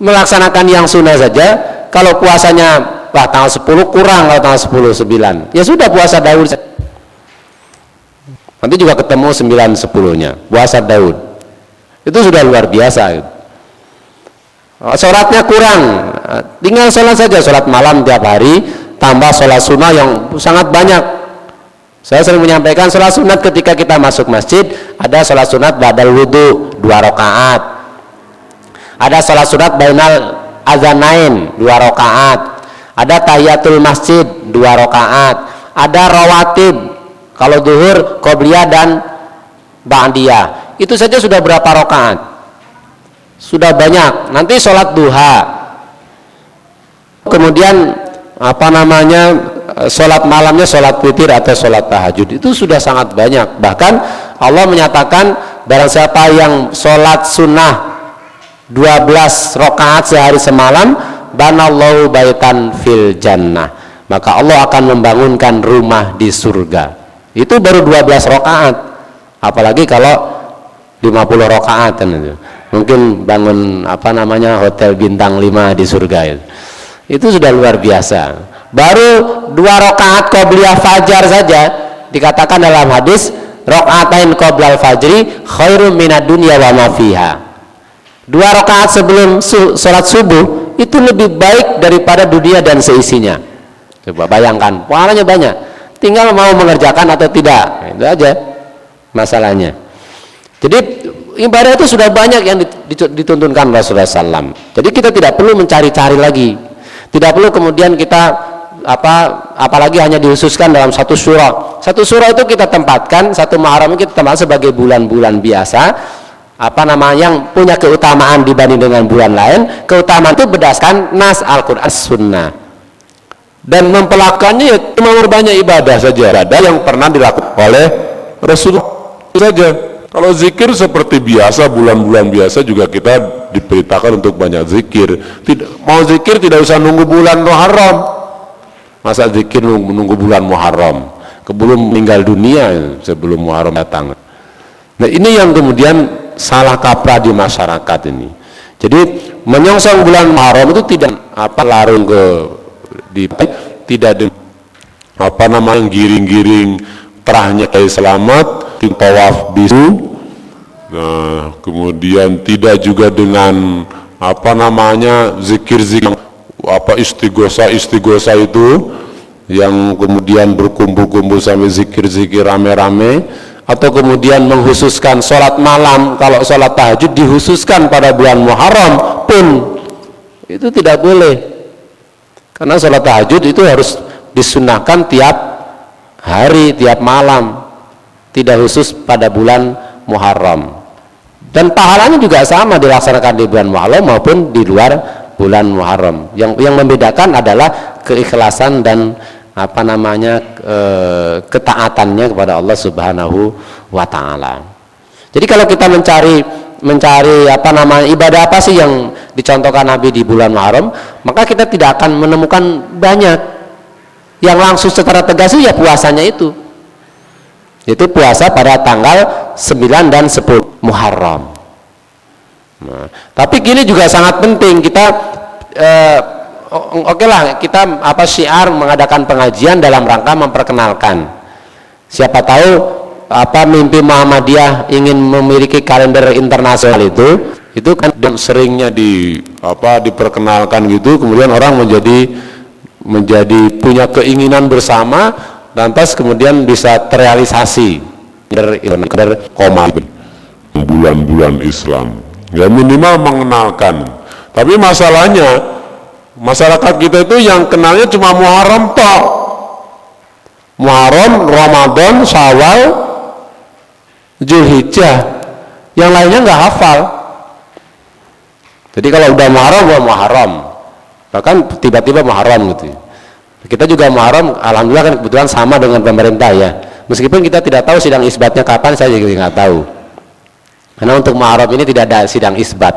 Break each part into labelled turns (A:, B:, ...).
A: melaksanakan yang sunnah saja. Kalau puasanya tanggal 10 kurang, kalau tanggal 10 9, ya sudah puasa Daud. Nanti juga ketemu 9 10-nya puasa Daud. Itu sudah luar biasa. Sholatnya kurang, tinggal sholat saja, sholat malam tiap hari, tambah sholat sunnah yang sangat banyak. Saya sering menyampaikan sholat sunat ketika kita masuk masjid, ada sholat sunat ba'dal wudu 2 rakaat, ada sholat sunat bainal azanain 2 rakaat, ada tahiyatul masjid 2 rakaat, ada rawatib kalau zuhur, qobliyah dan ba'diyah. Itu saja sudah berapa rakaat? Sudah banyak. Nanti sholat duha, kemudian sholat malamnya sholat witir atau sholat tahajud, itu sudah sangat banyak. Bahkan Allah menyatakan barang siapa yang sholat sunnah 12 rakaat sehari semalam, banallahu baitan fil jannah, maka Allah akan membangunkan rumah di surga. Itu baru 12 rakaat, apalagi kalau 50 rakaat kan itu. Mungkin bangun hotel bintang 5 di surga itu sudah luar biasa. Baru 2 rakaat qobliyah fajar saja dikatakan dalam hadis, rakaatain qoblal fajri khairum minad dunya wa ma fiha. 2 rakaat sebelum sholat subuh itu lebih baik daripada dunia dan seisinya. Coba bayangkan, pahalanya banyak, tinggal mau mengerjakan atau tidak, itu aja masalahnya. Jadi ibadah itu sudah banyak yang dituntunkan Rasulullah SAW. Jadi kita tidak perlu mencari-cari lagi, tidak perlu kemudian kita apalagi hanya dihususkan dalam satu surah. Satu surah itu kita tempatkan, satu Muharram kita tempatkan sebagai bulan-bulan biasa, yang punya keutamaan dibanding dengan bulan lain. Keutamaan itu berdasarkan nas Al-Quran Sunnah, dan mempelakukannya ya cuma berbanyak ibadah saja, ada yang pernah dilakukan oleh Rasulullah saja. Kalau zikir seperti biasa, bulan-bulan biasa juga kita diperintahkan untuk banyak zikir. Mau zikir tidak usah nunggu bulan Muharram. Masa zikir nunggu bulan Muharram? Kebelum meninggal dunia sebelum Muharram datang. Nah, ini yang kemudian salah kaprah di masyarakat ini. Jadi menyongsong bulan Muharram itu tidak larung tidak giring-giring terahnya kayak selamat tawaf bisu. Nah, kemudian tidak juga dengan zikir-zikir istighosa itu yang kemudian berkumpul-kumpul sampai zikir-zikir rame-rame, atau kemudian menghususkan sholat malam. Kalau sholat tahajud dihususkan pada bulan Muharram pun itu tidak boleh, karena sholat tahajud itu harus disunahkan tiap hari, tiap malam, tidak khusus pada bulan Muharram. Dan pahalanya juga sama dilaksanakan di bulan Muharram maupun di luar bulan Muharram. Yang membedakan adalah keikhlasan dan ketaatannya kepada Allah Subhanahu wa taala. Jadi kalau kita mencari ibadah apa sih yang dicontohkan Nabi di bulan Muharram, maka kita tidak akan menemukan banyak. Yang langsung secara tegas ya puasanya itu puasa pada tanggal 9 dan 10 Muharram. Nah, tapi gini juga sangat penting, kita kita syiar mengadakan pengajian dalam rangka memperkenalkan. Siapa tahu mimpi Muhammadiyah ingin memiliki kalender internasional itu kan seringnya diperkenalkan gitu, kemudian orang menjadi punya keinginan bersama, lantas kemudian bisa terrealisasi bulan-bulan Islam ya, minimal mengenalkan. Tapi masalahnya masyarakat kita itu yang kenalnya cuma Muharram tok, Muharram, Ramadan, Syawal, Zulhijjah, yang lainnya nggak hafal. Jadi kalau udah Muharram, bahkan tiba-tiba Muharram gitu. Kita juga Muharram, alhamdulillah kan kebetulan sama dengan pemerintah ya. Meskipun kita tidak tahu sidang isbatnya kapan, saya juga nggak tahu. Karena untuk Muharram ini tidak ada sidang isbat.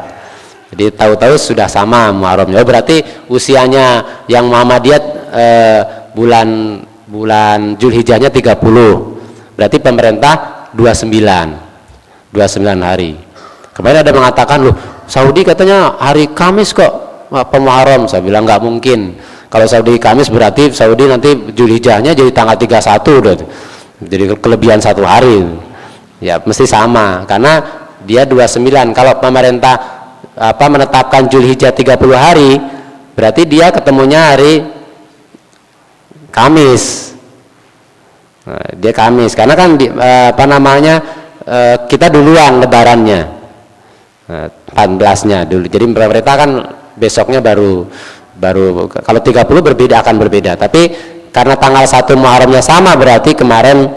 A: Jadi tahu-tahu sudah sama Muharramnya. Berarti usianya yang Muhammadiyah bulan Zulhijjahnya 30. Berarti pemerintah 29 hari. Kemarin ada mengatakan loh, Saudi katanya hari Kamis kok Muharram. Saya bilang nggak mungkin. Kalau Saudi Kamis berarti Saudi nanti Zulhijjahnya jadi tanggal 31 udah. Jadi kelebihan 1 hari. Ya mesti sama karena dia 29. Kalau pemerintah menetapkan Zulhijjah 30 hari, berarti dia ketemunya hari Kamis. Nah, dia Kamis karena kan kita duluan lebarannya. 14-nya dulu. Jadi pemerintah kan besoknya baru kalau 30 akan berbeda. Tapi karena tanggal 1 Muharramnya sama, berarti kemarin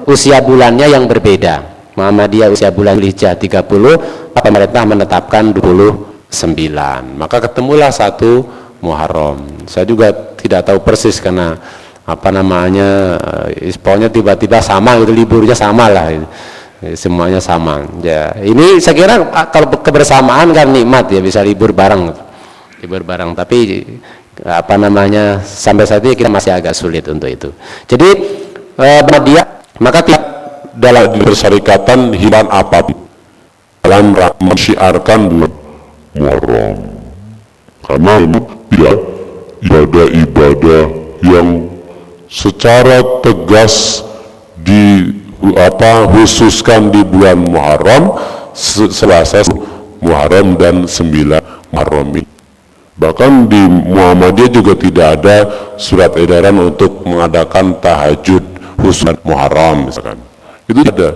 A: usia bulannya yang berbeda. Muhammadiyah usia bulan Zulhijjah 30, pemerintah menetapkan 29. Maka ketemulah 1 Muharram. Saya juga tidak tahu persis karena pokoknya tiba-tiba sama gitu, liburnya sama lah, semuanya sama. Ya, ini saya kira kalau kebersamaan kan nikmat ya, bisa libur bareng. Tapi sampai saat ini kita masih agak sulit untuk itu. Jadi dia maka
B: dalam persyarikatan hiburan apa dalam mensyiarkan bulan Muharram, karena tidak ibadah-ibadah yang secara tegas khususkan di bulan Muharram, Selasa Muharram dan 9 Muharram ini. Bahkan di Muhammadiyah juga tidak ada surat edaran untuk mengadakan tahajud khusus Muharram misalkan. Itu tidak ada.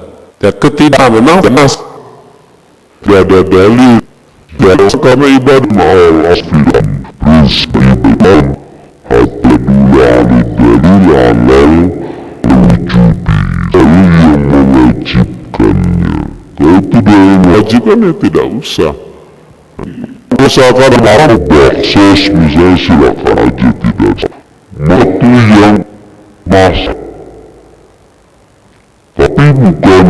B: Ya, ketika memang jelas tidak ada dalil karena ibadah ma'al asfiran prinsip ibadah hatta dulali dalil alal wujubi yang mewajibkannya. Kalau tidak mewajibkan ya tidak usah. Misalkan mau baksos misalnya silakan aja, tidak mati yang masak, tapi bukan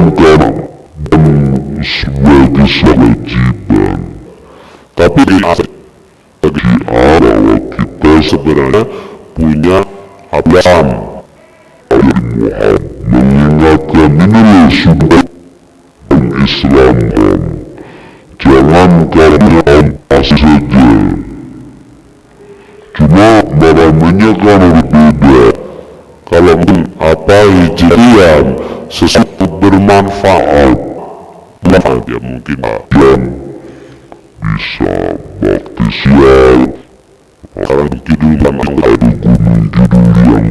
B: sebagai kewajiban, tapi bagi bahwa kita sebenarnya punya hablan dari Muhammad mengingatkan ini loh sudah Islam, jangan karena masih saja. Cuma barangnya kan berbeda. Kalau hijriah sesuatu bermanfaat, ya mungkin dan bisa bakti sial. Orang kehidupan yang ada gunung judul yang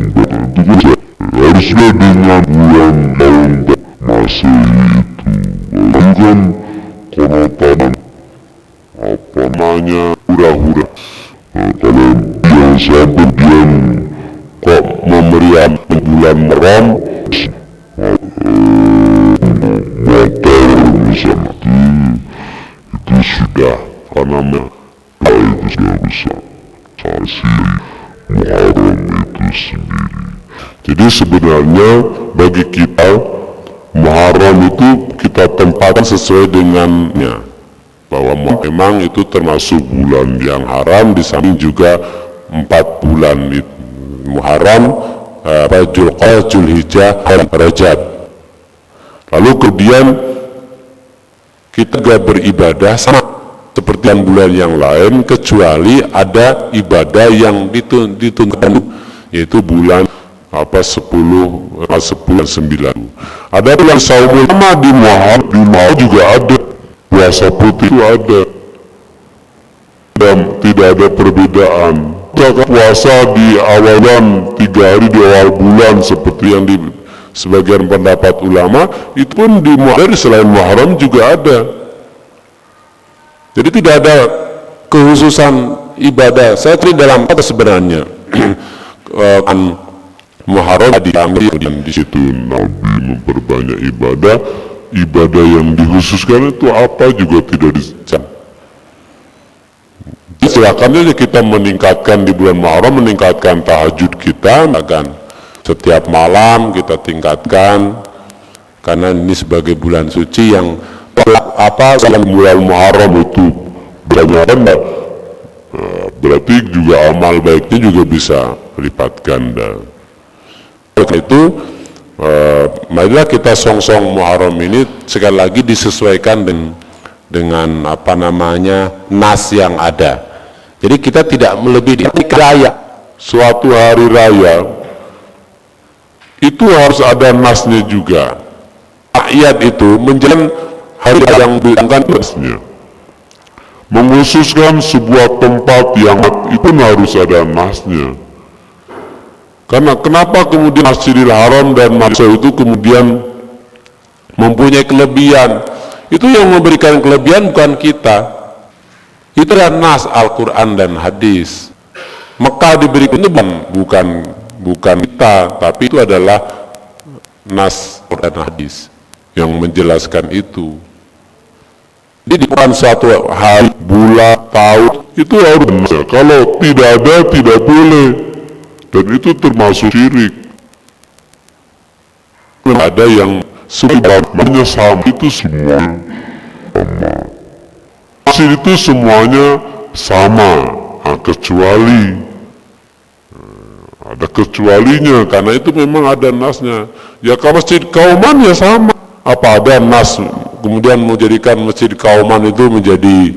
B: begitu harusnya dengan bulan tahun Masehi itu. Bukan konotan hura-hura. Kalau yang sampai dia kok memberikan bulan Muharram motor misalnya, itu sudah karena itu sudah besar sanksi Muharram itu sendiri. Jadi sebenarnya bagi kita Muharram itu kita tempatkan sesuai dengannya, bahwa memang itu termasuk bulan yang haram, di samping juga 4 bulan Muharram, Zulqa'dah, Zulhijjah, dan Rajab. Lalu kemudian kita juga beribadah sama seperti bulan yang lain, kecuali ada ibadah yang ditentukan, yaitu bulan 10 dan 9. Ada bulan Saumul sama di Muharram juga ada, puasa putih itu ada, dan tidak ada perbedaan. Puasa di awalan 3 hari di awal bulan seperti yang di sebagian pendapat ulama, itu pun di Muharram selain Muharram juga ada. Jadi tidak ada kekhususan ibadah. Saya tadi dalam kata sebenarnya Muharram diambil dan di situ Nabi memperbanyak ibadah yang dikhususkan itu apa juga tidak dicatat. Silakan aja kita meningkatkan di bulan Muharram, meningkatkan tahajud kita, kan setiap malam kita tingkatkan, karena ini sebagai bulan suci yang dalam bulan Muharram itu banyak, berarti juga amal baiknya juga bisa lipat ganda. Oleh itu marilah kita song-song Muharram ini sekali lagi disesuaikan dengan
C: dengan nas yang ada. Jadi kita tidak melebihi raya. Suatu hari raya itu harus ada nasnya juga. Rakyat itu menjelang hari yang bilangkan nasnya. Mengkhususkan sebuah tempat yang itu harus ada nasnya. Karena kenapa kemudian Masjidil Haram dan Masjid itu kemudian mempunyai kelebihan? Itu yang memberikan kelebihan bukan kita. Itu adalah nas Al-Quran dan hadis. Mekah diberikan itu bukan kita, tapi itu adalah nas Al-Quran dan hadis yang menjelaskan itu. Jadi bukan suatu hari, bulan, tahun, itu harus benar. Kalau tidak ada, tidak boleh. Dan itu termasuk syirik. Ada yang sebenarnya sama, itu semuanya sama. Masjid itu semuanya sama, kecuali ada kecualinya, karena itu memang ada nasnya. Ya kalau masjid kauman ya sama. Apa ada nas kemudian menjadikan masjid kauman itu menjadi,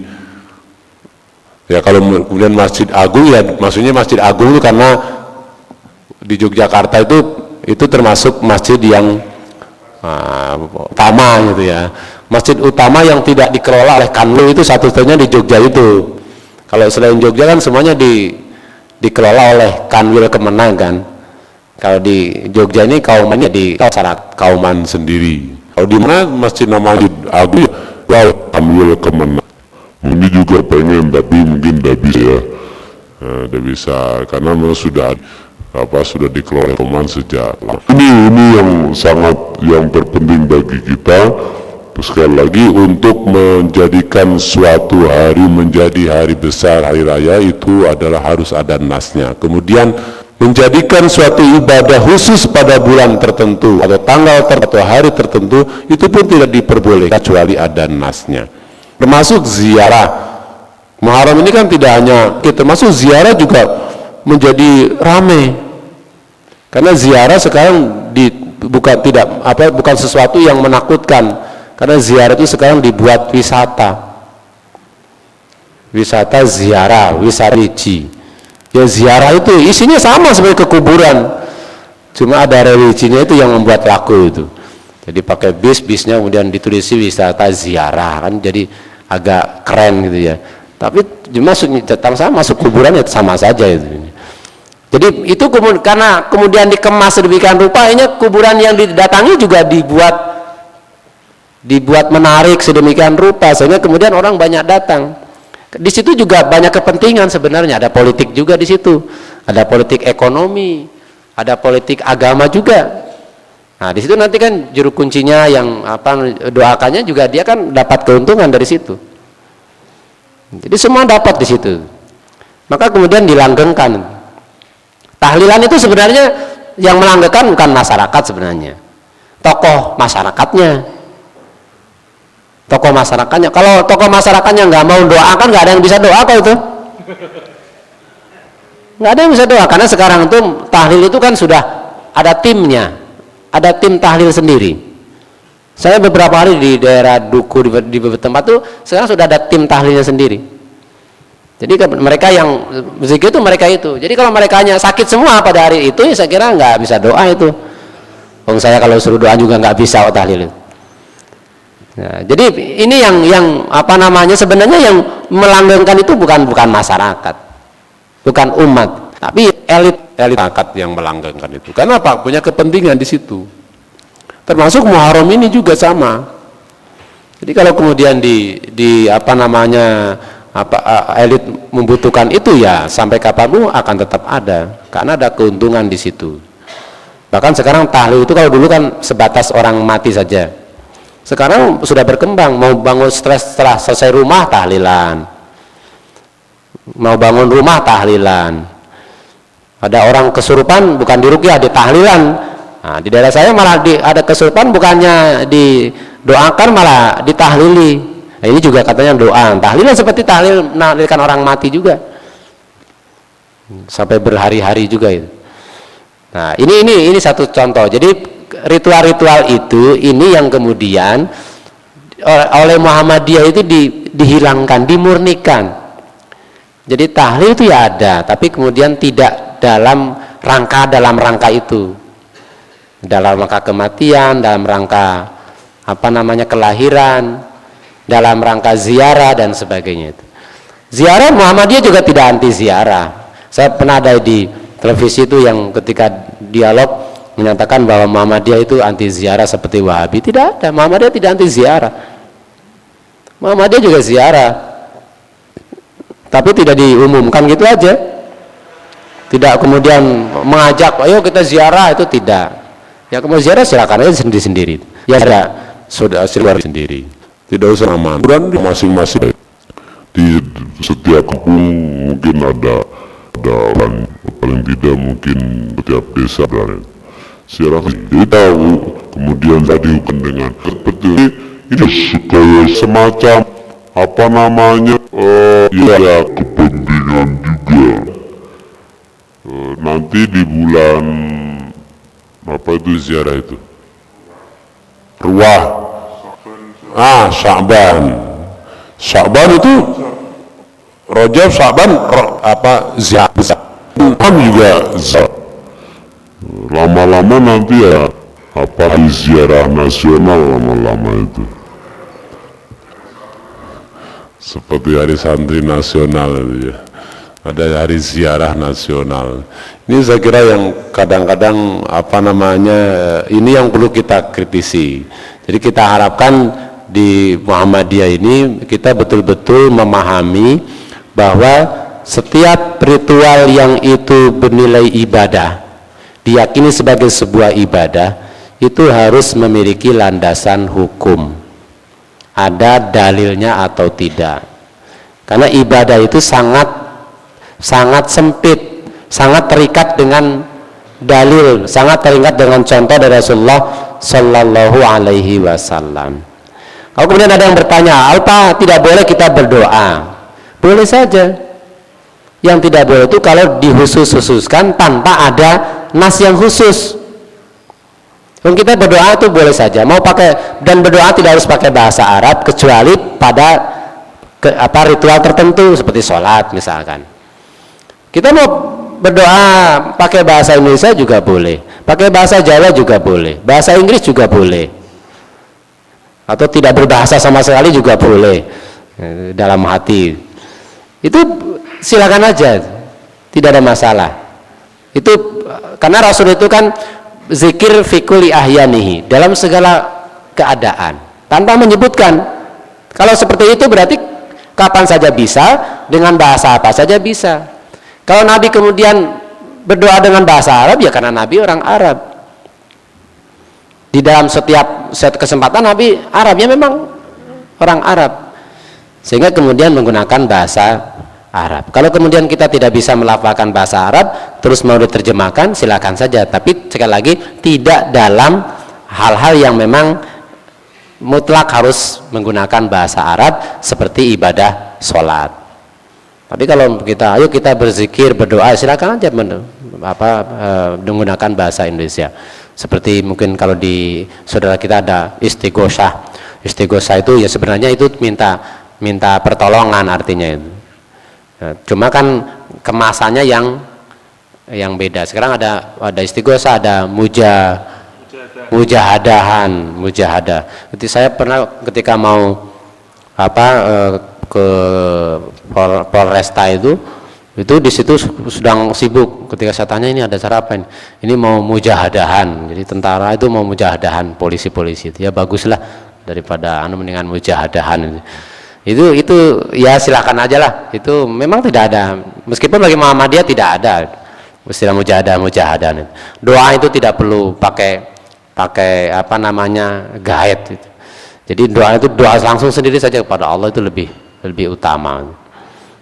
C: ya kalau kemudian masjid agung, ya maksudnya masjid agung itu karena di Yogyakarta itu termasuk masjid yang utama gitu ya. Masjid utama yang tidak dikelola oleh Kanwil itu satu-satunya di Jogja itu. Kalau selain Jogja kan semuanya dikelola oleh Kanwil Kemenang kan. Kalau di Jogja ini kaumannya di syarat kauman sendiri. Kalau di mana masjid namanya agung, ya Kanwil Kemenang. Ini juga pengen, tapi mungkin tidak bisa ya. Tidak bisa karena memang sudah dikelola kauman sejak lama. Ini yang sangat terpenting bagi kita. Sekali lagi, untuk menjadikan suatu hari menjadi hari besar, hari raya, itu adalah harus ada nasnya. Kemudian menjadikan suatu ibadah khusus pada bulan tertentu atau tanggal tertentu atau hari tertentu, itu pun tidak diperbolehkan kecuali ada nasnya. Termasuk ziarah. Muharram ini kan tidak hanya termasuk ziarah juga menjadi ramai. Karena ziarah sekarang bukan sesuatu yang menakutkan. Karena ziarah itu sekarang dibuat wisata ziarah, wisata religi. Ya ziarah itu isinya sama seperti ke kuburan, cuma ada religinya itu yang membuat laku itu. Jadi pakai bisnya kemudian ditulisi wisata ziarah, kan jadi agak keren gitu ya. Tapi datang masuk kuburan ya sama saja itu. Jadi itu karena kemudian dikemas sedemikian rupa, ini kuburan yang didatangi juga dibuat menarik sedemikian rupa sehingga kemudian orang banyak datang. Di situ juga banyak kepentingan sebenarnya, ada politik juga di situ, ada politik ekonomi, ada politik agama juga. Nah di situ nanti kan juru kuncinya yang doakannya juga dia kan dapat keuntungan dari situ. Jadi semua dapat di situ. Maka kemudian dilanggengkan. Tahlilan itu sebenarnya yang melanggengkan bukan masyarakat sebenarnya, tokoh masyarakatnya. Tokoh masyarakatnya, kalau tokoh masyarakatnya nggak mau doakan, nggak ada yang bisa doa kok itu, nggak ada yang bisa doa. Karena sekarang itu tahlil itu kan sudah ada timnya, ada tim tahlil sendiri. Saya beberapa hari di daerah Duku di beberapa tempat tuh sekarang sudah ada tim tahlilnya sendiri. Jadi mereka yang zikir itu mereka itu. Jadi kalau mereka hanya sakit semua pada hari itu, ya saya kira nggak bisa doa itu. Saya kalau suruh doa juga nggak bisa tahlil itu. Nah, jadi ini yang sebenarnya yang melanggengkan itu bukan masyarakat, bukan umat, tapi elit masyarakat yang melanggengkan itu. Karena apa? Punya kepentingan di situ. Termasuk Muharram ini juga sama. Jadi kalau kemudian elit membutuhkan itu, ya sampai kapanpun akan tetap ada, karena ada keuntungan di situ. Bahkan sekarang tahlil itu kalau dulu kan sebatas orang mati saja. Sekarang sudah berkembang, mau bangun stres setelah selesai rumah tahlilan, mau bangun rumah tahlilan. Ada orang kesurupan bukan diruqyah, di tahlilan. Nah, di daerah saya malah ada kesurupan bukannya didoakan malah ditahlili. Nah, ini juga katanya doa. Tahlilan seperti tahlil menalilkan orang mati juga, sampai berhari-hari juga itu. Nah ini satu contoh. Jadi ritual-ritual itu ini yang kemudian
A: oleh Muhammadiyah itu dihilangkan, dimurnikan. Jadi tahlil itu ya ada, tapi kemudian tidak dalam rangka itu, dalam rangka kematian, dalam rangka kelahiran, dalam rangka ziarah dan sebagainya itu. Ziarah Muhammadiyah juga tidak anti ziarah. Saya pernah ada di televisi itu yang ketika dialog menyatakan bahwa Muhammadiyah itu anti ziarah seperti Wahabi. Tidak ada, Muhammadiyah tidak anti ziarah. Muhammadiyah juga ziarah, tapi tidak diumumkan gitu aja. Tidak kemudian mengajak, ayo kita ziarah, itu tidak. Ya kamu ziarah silakan aja sendiri-sendiri. Ya ada
B: sudah sendiri. Tidak usah aman. Dan masing-masing di setiap kampung mungkin ada orang, paling tidak mungkin setiap desa dan silakan kita kemudian dihukum dengan seperti ini kayak semacam ya kepentingan juga. Nanti di bulan itu ziarah itu Ruah, Sya'ban itu Rajab, Sya'ban ziarah juga lama-lama nanti ya ziarah nasional lama-lama itu seperti hari santri nasional itu ya, ada hari ziarah nasional. Ini saya kira yang kadang-kadang ini yang perlu kita kritisi. Jadi kita harapkan di Muhammadiyah ini kita betul-betul memahami bahwa setiap ritual yang itu bernilai ibadah, diyakini sebagai sebuah ibadah, itu harus memiliki landasan hukum, ada dalilnya atau tidak. Karena ibadah itu sangat sempit, sangat terikat dengan dalil, sangat terikat dengan contoh dari Rasulullah Sallallahu Alaihi Wasallam. Kalau kemudian ada yang bertanya, apa tidak boleh kita berdoa? Boleh saja. Yang tidak boleh itu kalau dihusus-hususkan tanpa ada nas yang khusus. Kalau kita berdoa itu boleh saja, mau pakai, dan berdoa tidak harus pakai bahasa Arab kecuali pada ritual tertentu seperti sholat misalkan. Kita mau berdoa pakai bahasa Indonesia juga boleh, pakai bahasa Jawa juga boleh, bahasa Inggris juga boleh, atau tidak berbahasa sama sekali juga boleh dalam hati. Itu silakan aja, tidak ada masalah. Itu karena Rasul itu kan zikir fi kulli ahyanihi, dalam segala keadaan, tanpa menyebutkan. Kalau seperti itu berarti kapan saja bisa, dengan bahasa apa saja bisa. Kalau Nabi kemudian berdoa dengan bahasa Arab, ya karena Nabi orang Arab. Di dalam setiap kesempatan Nabi Arab, ya memang orang Arab, sehingga kemudian menggunakan bahasa Arab. Kalau kemudian kita tidak bisa melafalkan bahasa Arab, terus mau diterjemahkan, silakan saja. Tapi sekali lagi, tidak dalam hal-hal yang memang mutlak harus menggunakan bahasa Arab seperti ibadah sholat. Tapi kalau ayo kita berzikir, berdoa, silakan aja menggunakan bahasa Indonesia. Seperti mungkin kalau di saudara kita ada istighosah. Istighosah itu ya sebenarnya itu minta pertolongan artinya itu. Cuma kan kemasannya yang beda. Sekarang ada istighosah, ada mujahadah. Saya pernah ketika mau ke Polresta itu di situ sedang sibuk. Ketika saya tanya, ini ada acara apa ini? Ini mau mujahadahan. Jadi tentara itu mau mujahadahan, polisi-polisi itu. Ya baguslah daripada mendingan mujahadahan. Itu ya silakan aja lah. Itu memang tidak ada. Meskipun bagi Muhammadiyah tidak ada istilah mujahadahan. Doa itu tidak perlu pakai gaib gitu. Jadi doa itu doa langsung sendiri saja kepada Allah itu lebih utama.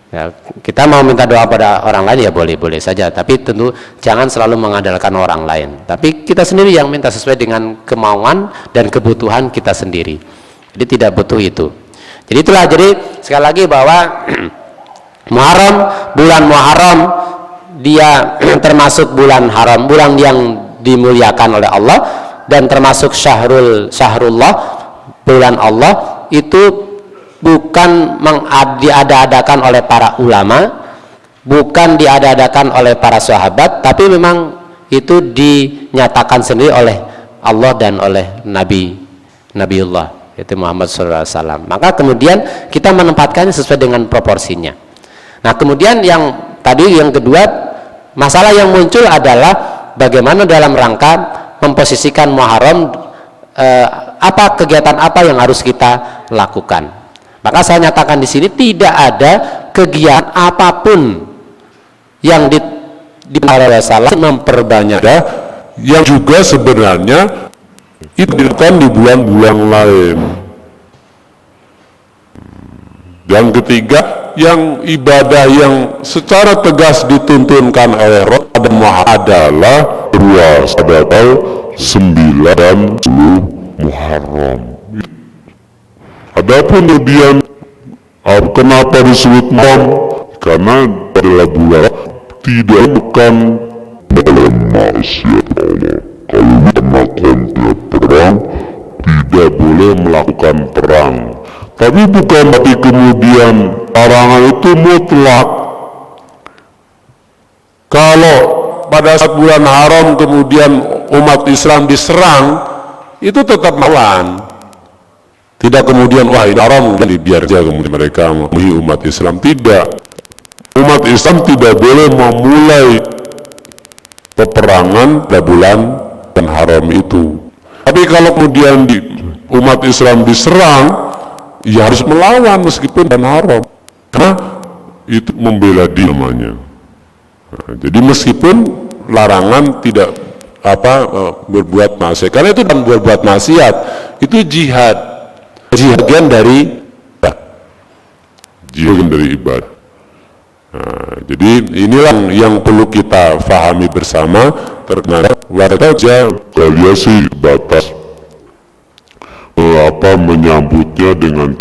B: Ya, kita mau minta doa pada orang lain ya boleh saja, tapi tentu jangan selalu mengandalkan orang lain. Tapi kita sendiri yang minta sesuai dengan kemauan dan kebutuhan kita sendiri. Jadi tidak butuh itu. Jadi itulah, jadi sekali lagi bahwa bulan Muharram dia termasuk bulan haram, bulan yang dimuliakan oleh Allah, dan termasuk syahrullah, bulan Allah,
A: itu bukan diada-adakan oleh para ulama, bukan diada-adakan oleh para sahabat, tapi memang itu dinyatakan sendiri oleh Allah dan oleh Nabiullah yaitu Muhammad SAW. Maka kemudian kita menempatkannya sesuai dengan proporsinya. Nah kemudian yang kedua, masalah yang muncul adalah bagaimana dalam rangka memposisikan Muharram, apa kegiatan apa yang harus kita lakukan. Maka saya nyatakan di sini tidak ada kegiatan apapun yang Wasallam memperbanyak
B: yang juga sebenarnya itu dilakukan di bulan-bulan lain. Yang ketiga, yang ibadah yang secara tegas dituntunkan oleh Rasulullah adalah puasa tanggal 9 dan 10 Muharram. Adapun kemudian kenapa disebut Muharram? Karena adalah bulan tidak bukan dalam maksiat Allah. Kalau karena konflik perang tidak boleh melakukan perang. Tapi bukan berarti kemudian larangan itu mutlak. Kalau pada saat bulan haram kemudian umat Islam diserang, itu tetap melawan. Tidak kemudian wah ini haram, biar saja kemudian mereka memuji umat Islam. Tidak. Umat Islam tidak boleh memulai peperangan pada bulan dan haram itu. Tapi kalau kemudian umat Islam diserang, ya harus melawan meskipun dan haram, karena itu membela diri namanya. Nah, jadi meskipun larangan tidak berbuat maksiat, karena itu dan berbuat maksiat itu jihad bagian dari ibadah. Nah, jadi inilah yang perlu kita fahami bersama terkait warga kalian sih batas menyambutnya dengan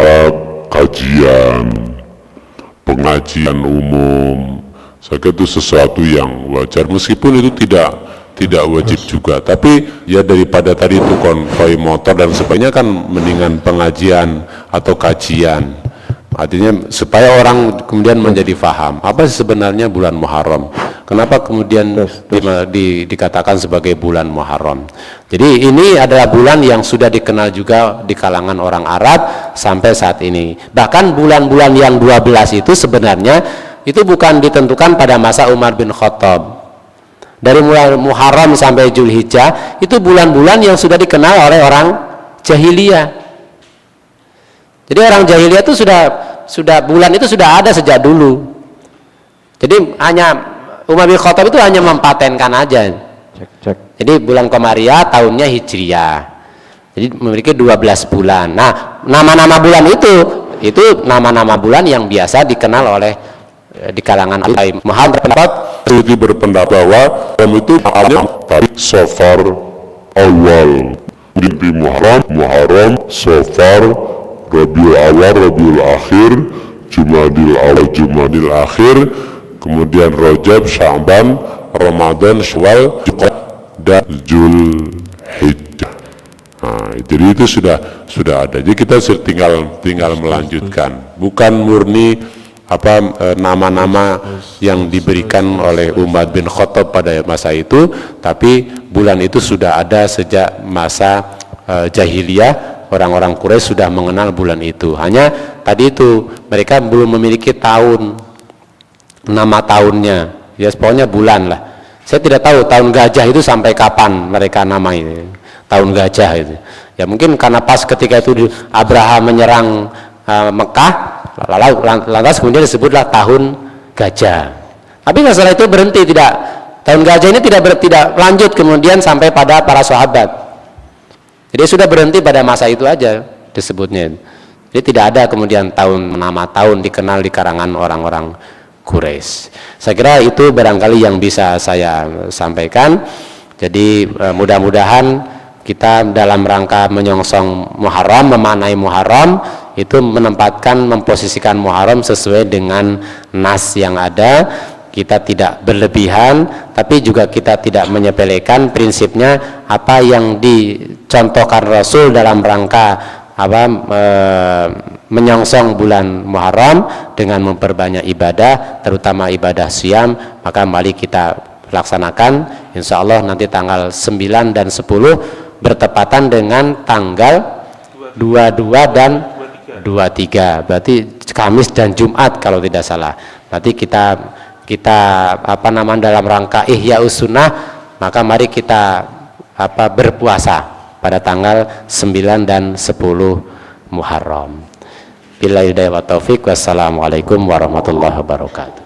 B: pengajian umum. Saya kira itu sesuatu yang wajar meskipun itu tidak wajib juga, tapi ya daripada tadi itu konvoi motor dan sebagainya kan mendingan pengajian atau kajian. Artinya supaya orang kemudian menjadi faham apa sebenarnya bulan Muharram, kenapa kemudian dikatakan sebagai bulan Muharram. Jadi ini adalah bulan yang sudah dikenal juga di kalangan orang Arab sampai saat ini. Bahkan bulan-bulan yang 12 itu sebenarnya itu bukan ditentukan pada masa Umar bin Khattab. Dari mulai Muharram sampai Zulhijjah itu bulan-bulan yang sudah dikenal oleh orang jahiliyah. Jadi orang jahiliyah itu sudah bulan itu sudah ada sejak dulu. Jadi hanya Umar bin Khattab itu hanya mempatenkan aja. Jadi bulan Qamariyah tahunnya Hijriyah. Jadi memiliki 12 bulan. Nah, nama-nama bulan itu nama-nama bulan yang biasa dikenal oleh di kalangan Muhammad berpendapat bahwa itu awalnya dari Safar awal, di Muharram, Safar, Rabiul Awal, Rabiul Akhir, Jumadil Awal, Jumadil Akhir, kemudian Rajab, Sya'ban, Ramadan, Syawal, dan Zulhijjah. Nah, jadi itu sudah ada. Jadi kita tinggal melanjutkan. Bukan murni nama-nama yang diberikan oleh Umar bin Khattab pada masa itu, tapi bulan itu sudah ada sejak masa jahiliyah. Orang-orang Quraisy sudah mengenal bulan itu. Hanya tadi itu mereka belum memiliki nama tahunnya. Ya pokoknya bulan lah. Saya tidak tahu tahun gajah itu sampai kapan mereka namai tahun gajah itu. Ya mungkin karena pas ketika itu Abraham menyerang Mekah, lantas kemudian disebutlah tahun gajah. Tapi setelah itu berhenti, tidak, tahun gajah ini tidak lanjut kemudian sampai pada para sahabat. Jadi sudah berhenti pada masa itu aja disebutnya. Jadi tidak ada kemudian nama tahun dikenal di karangan orang-orang Quraisy. Saya kira itu barangkali yang bisa saya sampaikan. Jadi mudah-mudahan kita dalam rangka menyongsong Muharram, memaknai Muharram, itu memposisikan Muharram sesuai dengan nas yang ada. Kita tidak berlebihan, tapi juga kita tidak menyepelekan prinsipnya apa yang dicontohkan Rasul dalam rangka
C: menyongsong bulan Muharram dengan memperbanyak ibadah, terutama ibadah siam. Maka mari kita laksanakan, insya Allah nanti tanggal 9 dan 10 bertepatan dengan tanggal 22 dan 23, berarti Kamis dan Jumat kalau tidak salah. Berarti kita dalam rangka Ihya'us Sunnah, maka mari kita berpuasa pada tanggal 9 dan 10 Muharram. Billahi hidayah wa taufik. Wassalamualaikum warahmatullahi wabarakatuh.